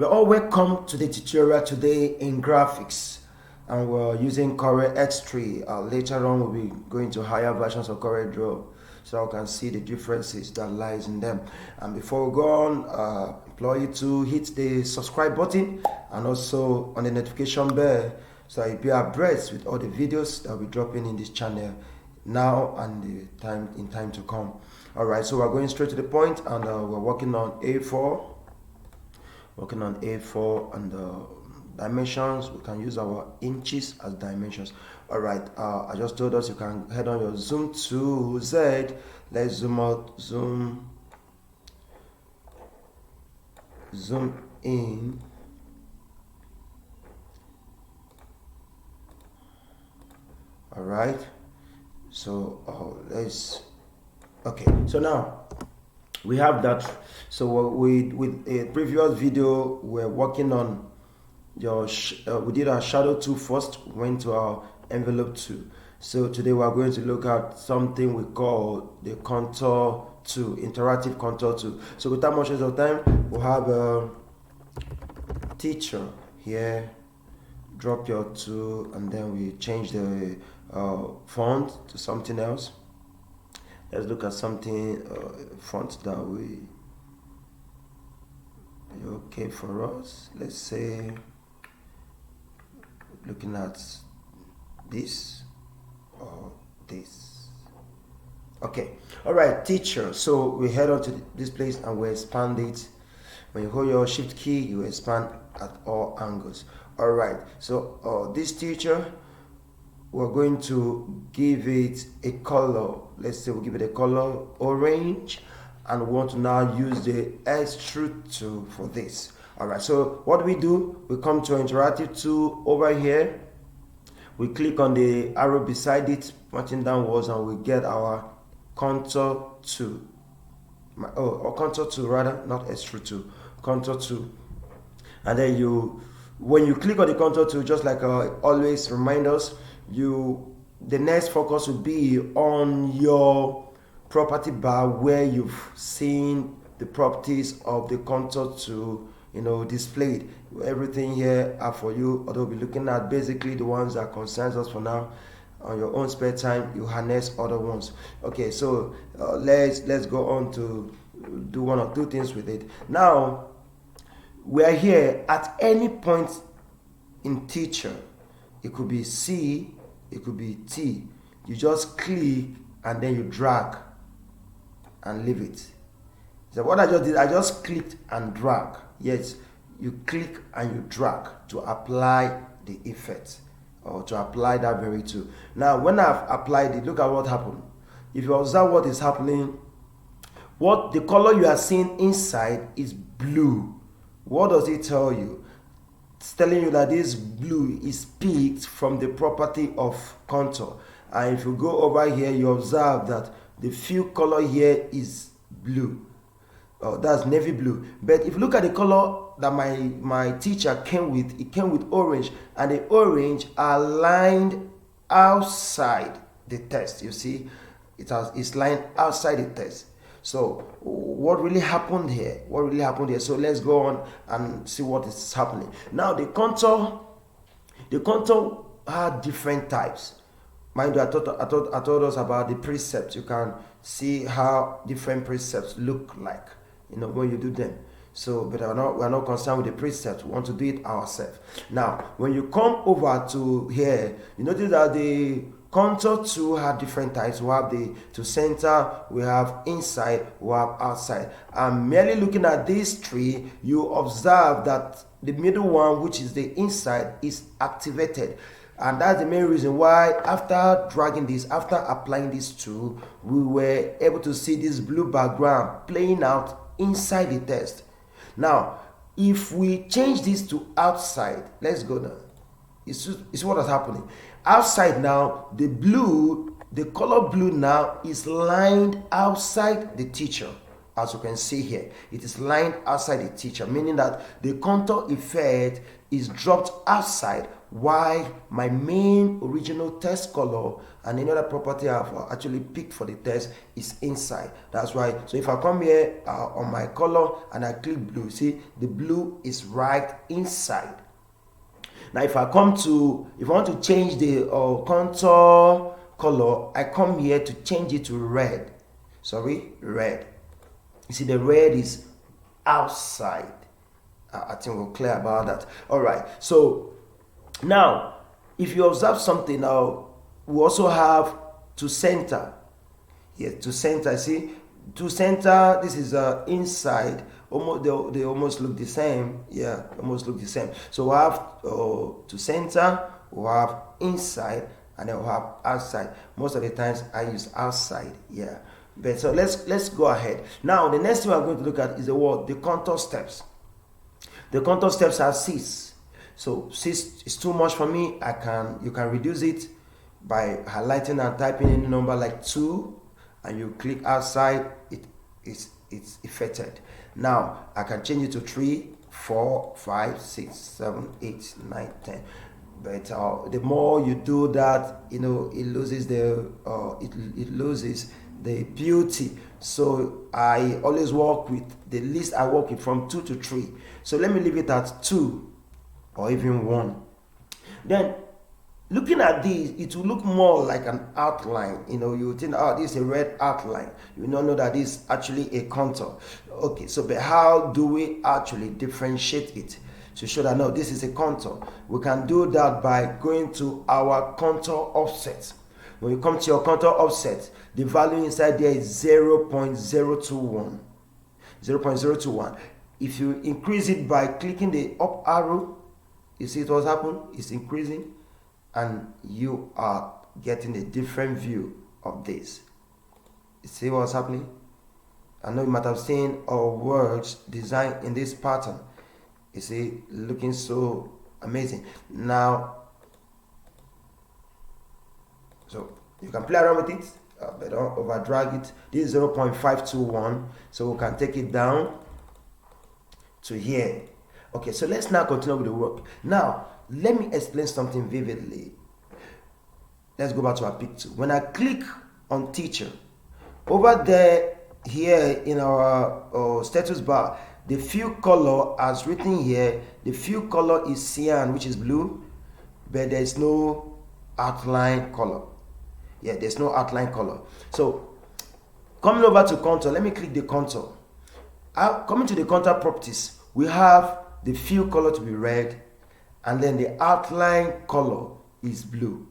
We're all welcome to the tutorial today in graphics, and we're using Corel X3. Later on we'll be going to higher versions of CorelDRAW so I can see the differences that lies in them. And before we go on, implore you to hit the subscribe button and also on the notification bell so you'll be abreast with all the videos that will be dropping in this channel now and in time to come. Alright, so we're going straight to the point, and we're working on A4 and dimensions. We can use our inches as dimensions. Alright, I just told us you can head on your zoom to Z. Let's zoom out, zoom in. Alright, so okay, so now we have that. So with a previous video, we're working on we did our shadow 2 first, went to our envelope 2. So today we're going to look at something we call the contour 2, interactive contour 2. So without much of time, we'll have a teacher here. Drop your 2, and then we change the font to something else. Let's look at something font that we okay for us. Let's say looking at this or this. Okay, all right, teacher. So we head on to this place and we expand it. When you hold your shift key, you expand at all angles. All right, so this teacher, we're going to give it a color. Let's say we'll give it a color orange, and we want to now use the extrude tool for this. All right, so what we do, we come to interactive tool over here, we click on the arrow beside it pointing downwards, and we get our contour tool. Or contour tool rather, not extrude tool, contour tool. And then when you click on the contour tool, just like always remind us, the next focus will be on your property bar where you've seen the properties of the contour tool, displayed. Everything here are for you, although we'll be looking at basically the ones that concerns us for now. On your own spare time, you harness other ones. Okay, so let's go on to do one or two things with it. Now we're here at any point in teacher. It could be C, it could be T. You just click and then you drag and leave it. So what I just did, I just clicked and drag. Yes, you click and you drag to apply the effect or to apply that very tool. Now when I've applied it, look at what happened. If you observe what is happening, what the color you are seeing inside is blue. What does it tell you? It's telling you that this blue is picked from the property of contour. And if you go over here, you observe that the fill color here is blue. That's navy blue. But if you look at the color that my teacher came with, it came with orange, and the orange are lined outside the text. You see, it's lined outside the text. So what really happened here? So let's go on and see what is happening. Now the contour had different types. Mind you, I told us about the precepts. You can see how different precepts look like, when you do them. So, but we're not concerned with the precepts. We want to do it ourselves. Now, when you come over to here, you notice that the contour tool have different types. We have to center, we have inside, we have outside. And merely looking at these three, you observe that the middle one, which is the inside, is activated. And that's the main reason why after dragging this, after applying this tool, we were able to see this blue background playing out inside the text. Now, if we change this to outside, let's go now. It's what is happening. Outside now, the color blue now is lined outside the teacher. As you can see here, it is lined outside the teacher, meaning that the contour effect is dropped outside, why my main original text color and any other property I've actually picked for the text is inside. That's why. So if I come here on my color and I click blue, see the blue is right inside. Now if I want to change the contour color, I come here to change it to red. Red. You see the red is outside. I think we're clear about that. All right. So now, if you observe something now, we also have to center. Yes, to center. See, to center. This is inside. Almost they almost look the same. Yeah, almost look the same. So we have to center. We have inside, and then we have outside. Most of the times I use outside. Yeah. But so let's go ahead. Now the next thing we're going to look at is the contour steps. The contour steps are 6. So 6 is too much for me. You can reduce it by highlighting and typing in a number like 2, and you click outside. It's effected. Now I can change it to 3, 4, 5, 6, 7, 8, 9, 10. But the more you do that, it loses the beauty. So I always work with the least I work with from 2 to 3. So let me leave it at 2 or even 1. Then looking at this, it will look more like an outline. You think, this is a red outline. You don't know that this is actually a contour. Okay, so but how do we actually differentiate it to show that no, this is a contour? We can do that by going to our contour offset. When you come to your contour offset, the value inside there is 0.021. 0.021. If you increase it by clicking the up arrow, you see what's happened? It's increasing, and you are getting a different view of this. You see what's happening? I know you might have seen our words designed in this pattern. You see, looking so amazing. Now, so you can play around with it, but don't over drag it. This is 0.521, so we can take it down to here. Okay, so let's now continue with the work. Now, let me explain something vividly. Let's go back to our picture. When I click on teacher, over there, here in our status bar, the fill color as written here, the fill color is cyan, which is blue, but there's no outline color. Yeah, there's no outline color. So coming over to contour, let me click the contour. Coming to the contour properties, we have the fill color to be red, and then the outline color is blue.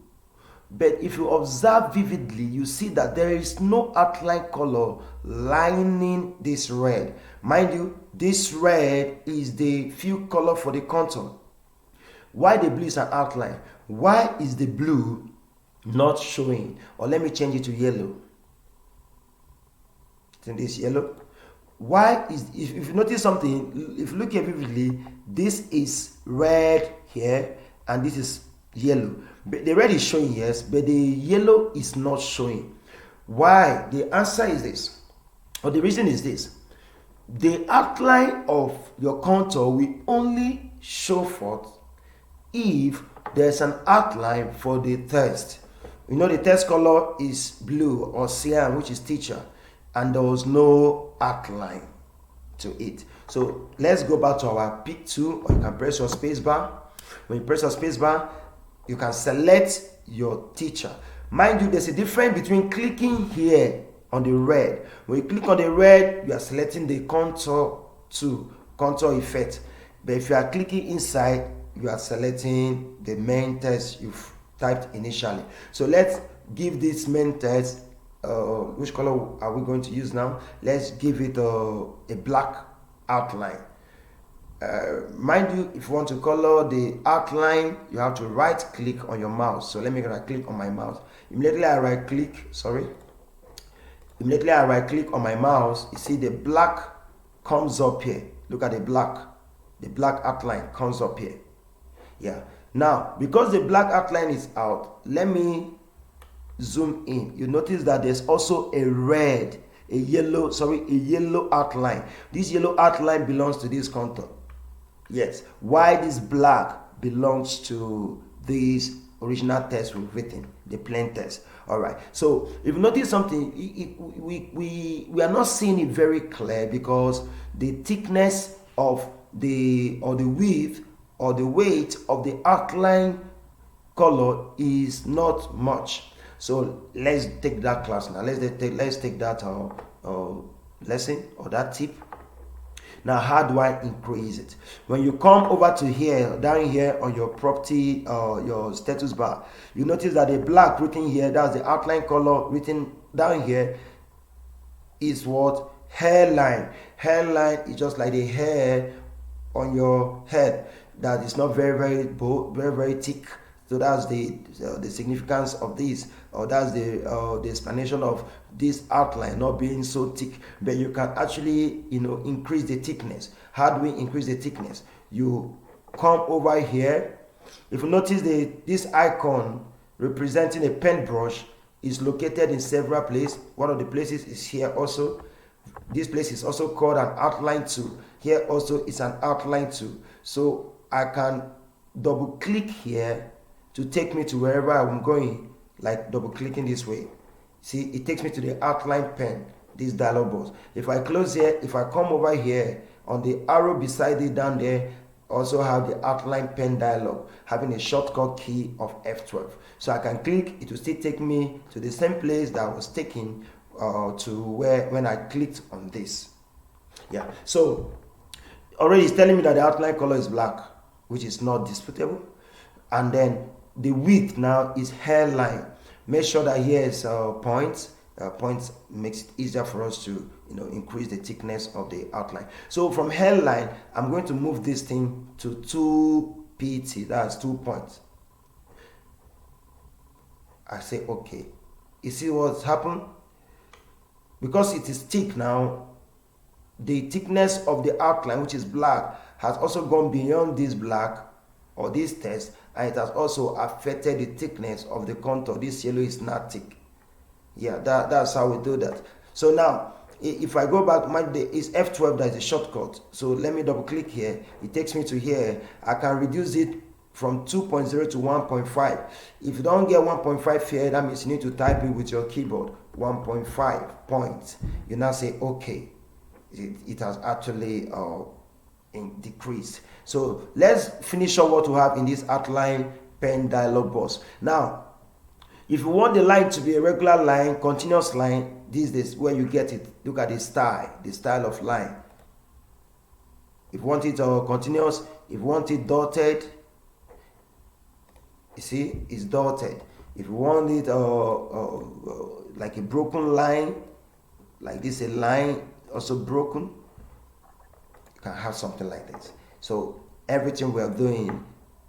But if you observe vividly, you see that there is no outline color lining this red. Mind you, this red is the fill color for the contour. Why the blue is an outline? Why is the blue not showing? Or let me change it to yellow. Then this yellow. Why is, if you notice something, if you look at vividly, this is red here and this is yellow. But the red is showing, yes, but the yellow is not showing. Why? The answer is this, or the reason is this. The outline of your contour will only show forth if there's an outline for the text. You know, the text color is blue or cyan, which is teacher, and there was no outline to it. So let's go back to our pick tool, or you can press your space bar. When you press your space bar, you can select your teacher. Mind you, there's a difference between clicking here on the red. When you click on the red, you are selecting the contour tool, contour effect. But if you are clicking inside, you are selecting the main text you've typed initially. So let's give this main text, which color are we going to use now? Let's give it a black outline. Mind you, if you want to color the outline, you have to right click on your mouse. So let me right click on my mouse. Immediately I right click on my mouse, you see the black comes up here. Look at the black outline comes up here. Yeah. Now, because the black outline is out, let me zoom in. You notice that there's also a yellow outline. This yellow outline belongs to this contour. Yes. Why this black belongs to this original text we've written, the plain text. All right. So if you notice something, we are not seeing it very clear because the thickness of the width or the weight of the outline color is not much. So let's take that class now. Let's take that lesson or that tip. Now, how do I increase it? When you come over to here, down here on your property, your status bar, you notice that the black written here, that's the outline color written down here, is what? Hairline. Hairline is just like the hair on your head that is not very thick. So that's the significance of this, or that's the explanation of this outline not being so thick. But you can actually, increase the thickness. How do we increase the thickness? You come over here. If you notice this icon representing a paintbrush is located in several places. One of the places is here also. This place is also called an outline tool. Here also is an outline tool. So I can double click here to take me to wherever I'm going, like double clicking this way. See, it takes me to the outline pen, this dialog box. If I close here, if I come over here, on the arrow beside it down there, also have the outline pen dialog, having a shortcut key of F12. So I can click, it will still take me to the same place that I was taking to when I clicked on this. Yeah, so already it's telling me that the outline color is black, which is not disputable. And then the width now is hairline. Make sure that here is points. Points makes it easier for us to increase the thickness of the outline. So from hairline, I'm going to move this thing to 2 pt. That's 2 points. I say okay. You see what's happened? Because it is thick now, the thickness of the outline, which is black, has also gone beyond this black or this text, and it has also affected the thickness of the contour. This yellow is not thick. Yeah, that's how we do that. So now, if I go back, it's F12, that is a shortcut. So let me double click here. It takes me to here. I can reduce it from 2.0 to 1.5. If you don't get 1.5 here, that means you need to type it with your keyboard. 1.5 points. You now say okay. It has actually decreased. So let's finish up what we have in this outline pen dialog box. Now, if you want the line to be a regular line, continuous line, this is where you get it. Look at the style of line. If you want it continuous, if you want it dotted, you see, it's dotted. If you want it like a broken line, like this, a line also broken, you can have something like this. So everything we are doing,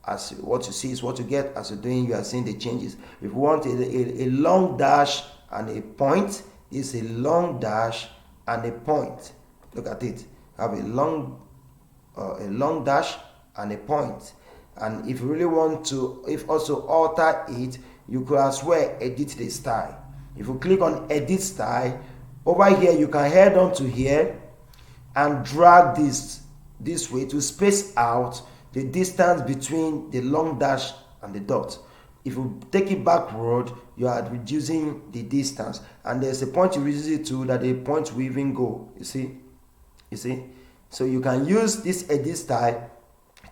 as what you see is what you get. As you're doing, you are seeing the changes. If you want a long dash and a point, it's a long dash and a point. Look at it. Have a long dash and a point. And if you really want to, if also alter it, you could as well edit the style. If you click on edit style, over here you can head on to here and drag this way to space out the distance between the long dash and the dot. If you take it backward, you are reducing the distance, and there's a point you reduce it to that the point will even go. You see, so you can use this edit style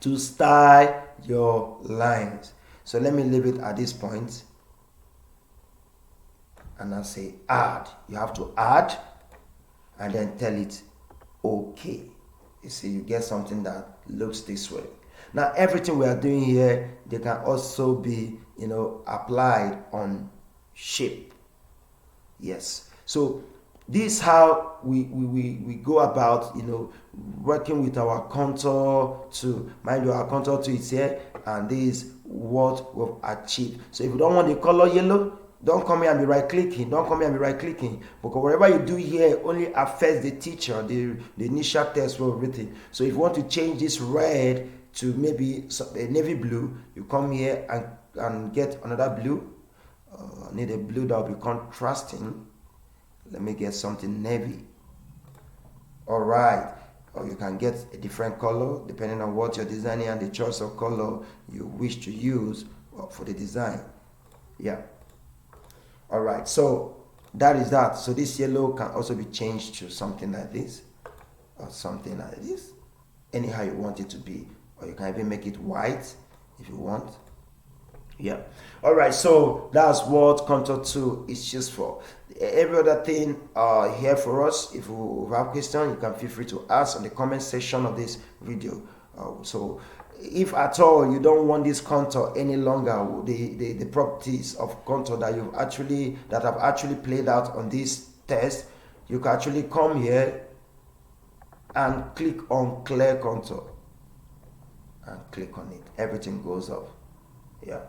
to style your lines. So let me leave it at this point, and I say add. You have to add and then tell it okay. You see, you get something that looks this way. Now everything we are doing here, they can also be applied on shape. Yes, so this is how we go about working with our contour tool. Mind you, our contour tool is here, and this is what we've achieved. So if you don't want the color yellow, don't come here and be right clicking. Because whatever you do here only affects the teacher, the initial text we've written. So if you want to change this red to maybe a navy blue, you come here and get another blue. I need a blue that will be contrasting. Let me get something navy. All right. Or you can get a different color depending on what you're designing and the choice of color you wish to use for the design. Yeah. All right, so that is that. So this yellow can also be changed to something like this or something like this, anyhow you want it to be, or you can even make it white if you want. Yeah. All right, so that's what contour 2 is used for. Every other thing here for us, if you have questions, you can feel free to ask in the comment section of this video. So if at all you don't want this contour any longer, the properties of contour that have actually played out on this test, you can actually come here and click on clear contour and click on it. Everything goes up. Yeah.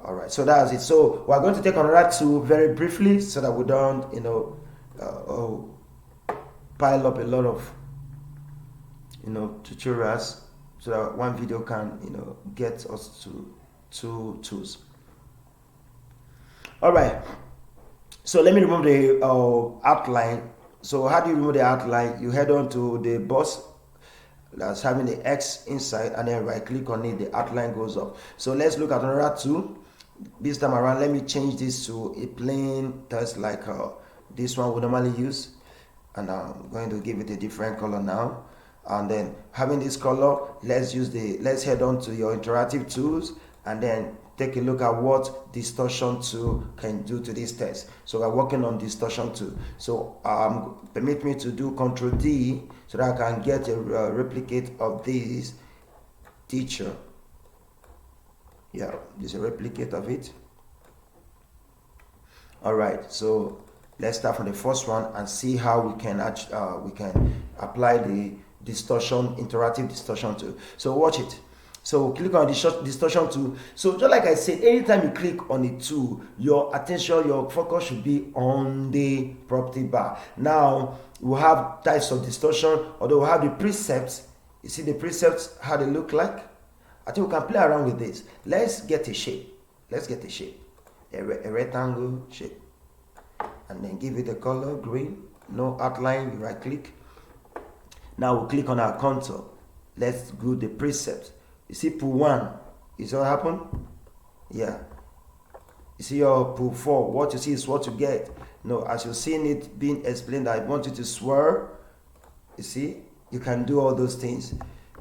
All right, so that's it. So we're going to take another 2 very briefly so that we don't pile up a lot of tutorials, so that one video can get us to 2 tools. All right, so let me remove the outline. So how do you remove the outline? You head on to the box that's having the X inside, and then right click on it, the outline goes up. So let's look at another 2. This time around, let me change this to a plain text like this one we normally use, and I'm going to give it a different color now. And then having this color, let's head on to your interactive tools and then take a look at what Distortion 2 can do to this text. So we're working on Distortion 2. So permit me to do Ctrl D so that I can get a replicate of this teacher. Yeah, there's a replicate of it. All right, so let's start from the first one and see how we can apply the distortion, interactive distortion tool. So watch it. So click on distortion tool. So just like I said, anytime you click on a tool, your attention, your focus should be on the property bar. Now we have types of distortion, although we have the precepts. You see the precepts, how they look like? I think we can play around with this. Let's get a shape. A rectangle shape. And then give it a color, green. No outline, you right click. Now we'll click on our contour. Let's do the precept. You see pool 1. You see what happened? Yeah. You see your pool 4. What you see is what you get. No, as you're seeing it being explained, I want you to swirl. You see? You can do all those things.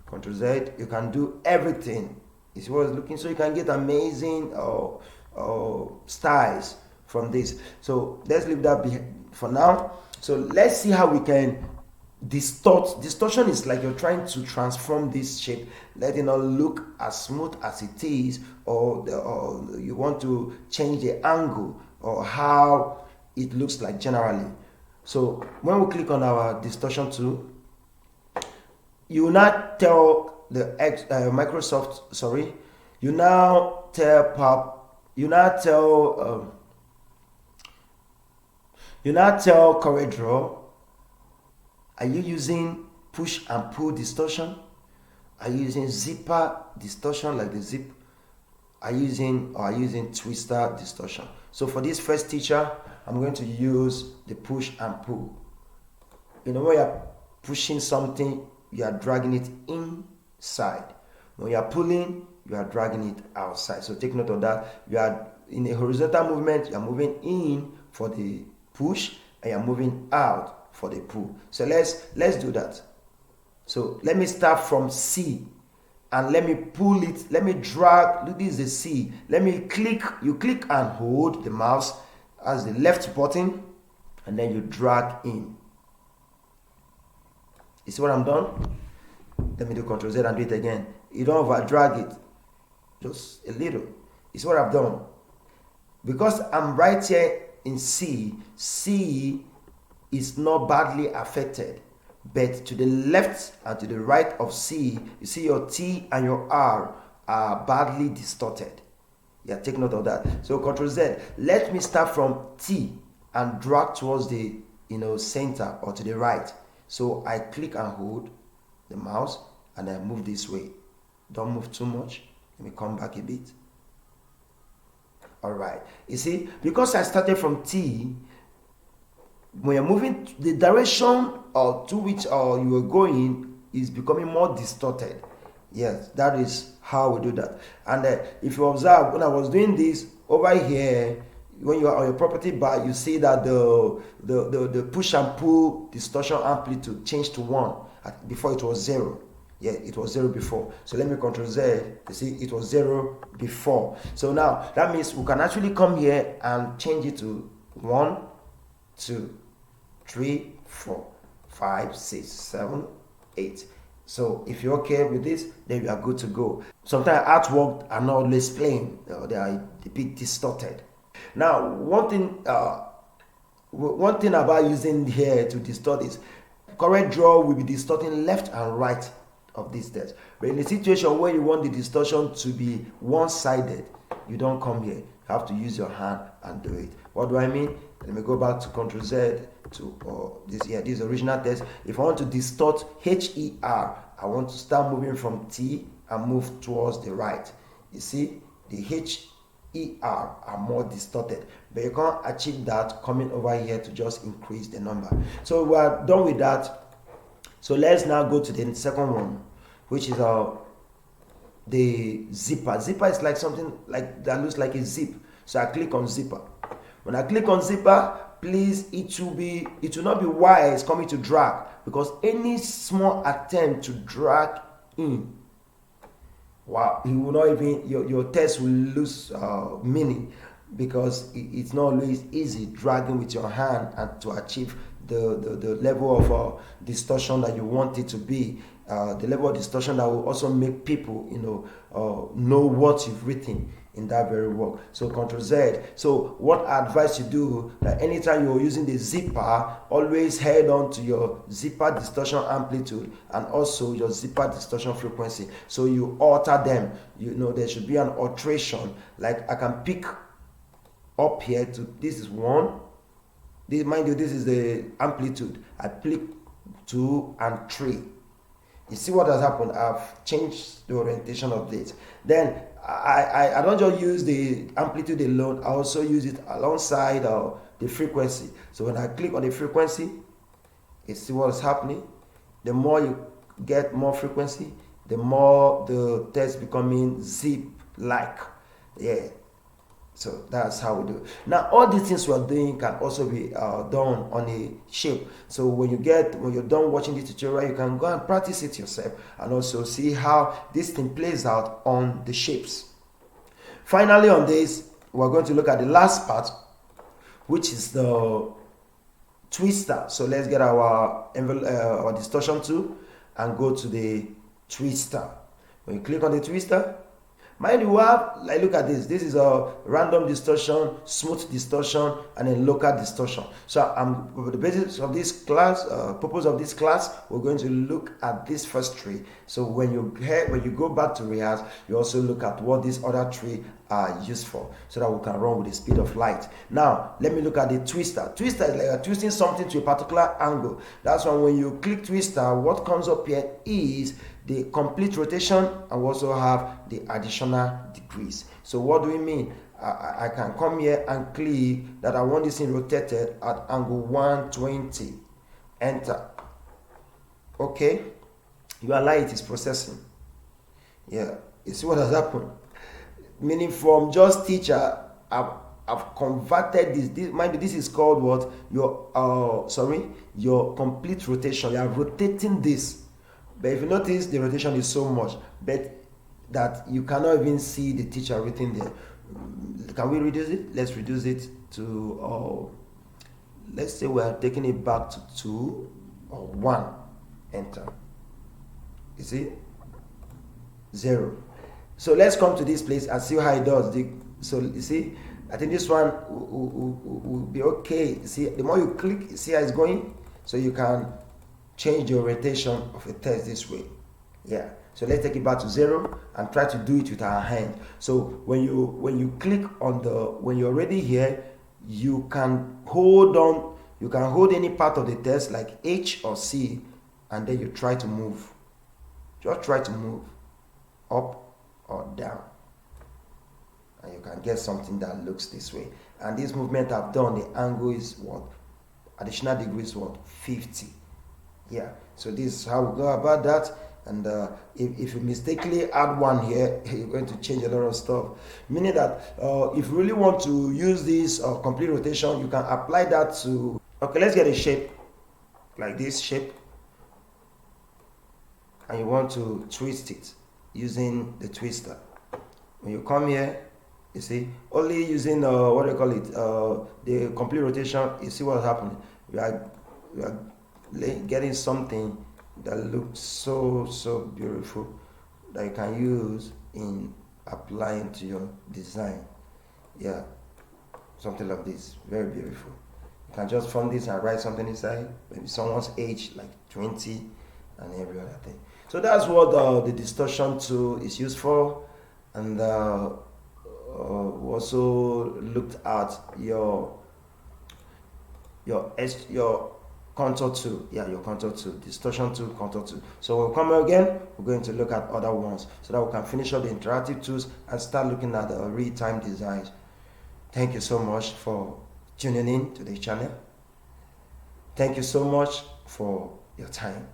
Ctrl Z, you can do everything. You see what it's looking? So you can get amazing styles from this. So let's leave that for now. So let's see how we can distort. Distortion is like you're trying to transform this shape, let it not look as smooth as it is, or you want to change the angle or how it looks like generally. So when we click on our distortion tool, you will not tell the Microsoft, sorry, you now tell CorelDRAW, are you using push and pull distortion? Are you using zipper distortion, like the zip? Are you using twister distortion? So for this first teacher, I'm going to use the push and pull. When you're pushing something, you are dragging it inside. When you are pulling, you are dragging it outside. So take note of that. You are in a horizontal movement, you are moving in for the push, and you are moving out for the pull. So let's do that. So let me start from C and let me pull it. Let me drag. Look, this is the C. Let me click. You click and hold the mouse as the left button, and then you drag in. You see what I'm done? Let me do Ctrl Z and do it again. You don't over drag it, just a little. You see what I've done? Because I'm right here in C, C is not badly affected, but to the left and to the right of C, you see your T and your R are badly distorted. Yeah, take note of that. So Ctrl Z. Let me start from T and drag towards the center or to the right. So I click and hold the mouse and I move this way. Don't move too much. Let me come back a bit. All right. You see, because I started from T, when you're moving, the direction to which you are going is becoming more distorted. Yes, that is how we do that. And if you observe, when I was doing this over here, when you are on your property bar, you see that the push and pull distortion amplitude changed to 1. Before it was 0. Yeah, it was 0 before. So let me Control Z. You see, it was 0 before. So now that means we can actually come here and change it to 1, 2, 3, 4, 5, 6, 7, 8. So if you're okay with this, then you are good to go. Sometimes artwork are not always plain. They are a bit distorted. Now, one thing about using here to distort is CorelDRAW will be distorting left and right of this text. But in a situation where you want the distortion to be one-sided, you don't come here. You have to use your hand and do it. What do I mean? Let me go back to Ctrl Z to this original text. If I want to distort HER, I want to start moving from T and move towards the right. You see, the HER are more distorted, but you can't achieve that coming over here to just increase the number. So we are done with that. So let's now go to the second one, which is the zipper. Zipper is like something like that looks like a zip. So I click on zipper. When I click on zipper, please, it will not be wire it's coming to drag, because any small attempt to drag in, wow, you will not even your text will lose meaning, because it's not always easy dragging with your hand and to achieve the level of distortion that you want it to be, the level of distortion that will also make people know what you've written in that very work. So Ctrl Z. So what I advise you do, that anytime you're using the zipper, always head on to your zipper distortion amplitude and also your zipper distortion frequency. So you alter them. There should be an alteration. Like I can pick up here to, this is 1. Mind you, this is the amplitude. I click 2 and 3. You see what has happened? I've changed the orientation of this. Then I don't just use the amplitude alone. I also use it alongside the frequency. So when I click on the frequency, you see what is happening. The more you get more frequency, the more the text becoming zip-like. Yeah. So that's how we do it. Now all these things we're doing can also be done on a shape. So when you're done watching this tutorial, you can go and practice it yourself and also see how this thing plays out on the shapes. Finally, on this, we're going to look at the last part, which is the twister. So let's get our distortion tool and go to the twister. When you click on the twister, mind you, look at this. This is a random distortion, smooth distortion, and a local distortion. So the basis of this class, purpose of this class, we're going to look at this first tree. So when you go back to rehearse, you also look at what these other three are used for, so that we can run with the speed of light. Now let me look at the twister. Twister is like you're twisting something to a particular angle. That's why when you click twister, what comes up here is the complete rotation, and we also have the additional degrees. So what do we mean? I can come here and click that I want this thing rotated at angle 120. Enter. Okay. You allow it is processing. Yeah. You see what has happened? Meaning from just teacher, I've converted this. Mind you, this is called what? Your complete rotation. You are rotating this. But if you notice, the rotation is so much, but that you cannot even see the teacher written there. Can we reduce it? Let's reduce it to, let's say we are taking it back to 2 or 1. Enter. You see? 0. So let's come to this place and see how it does. So you see, I think this one will be okay. See, the more you click, see how it's going? So you can change the orientation of a text this way. Yeah. So let's take it back to 0 and try to do it with our hand. So when you click on when you're already here, you can hold on. You can hold any part of the text like H or C, and then you try to move. Just try to move up or down, and you can get something that looks this way. And this movement I've done, the angle is what? Additional degree is what? 50. Yeah. So this is how we go about that. And if you mistakenly add one here, you're going to change a lot of stuff. Meaning that if you really want to use this complete rotation, you can apply that to, okay, let's get a shape like this shape, and you want to twist it using the twister. When you come here, you see, only using what do you call it, the complete rotation, you see what's happening. We are getting something that looks so beautiful that you can use in applying to your design. Yeah, something like this, very beautiful. You can just form this and write something inside, maybe someone's age like 20 and every other thing. So that's what the distortion tool is used for. And we also looked at your contour tool. Yeah, your contour tool, distortion tool, contour tool. So when we come again, we're going to look at other ones so that we can finish up the interactive tools and start looking at the real-time designs. Thank you so much for tuning in to the channel. Thank you so much for your time.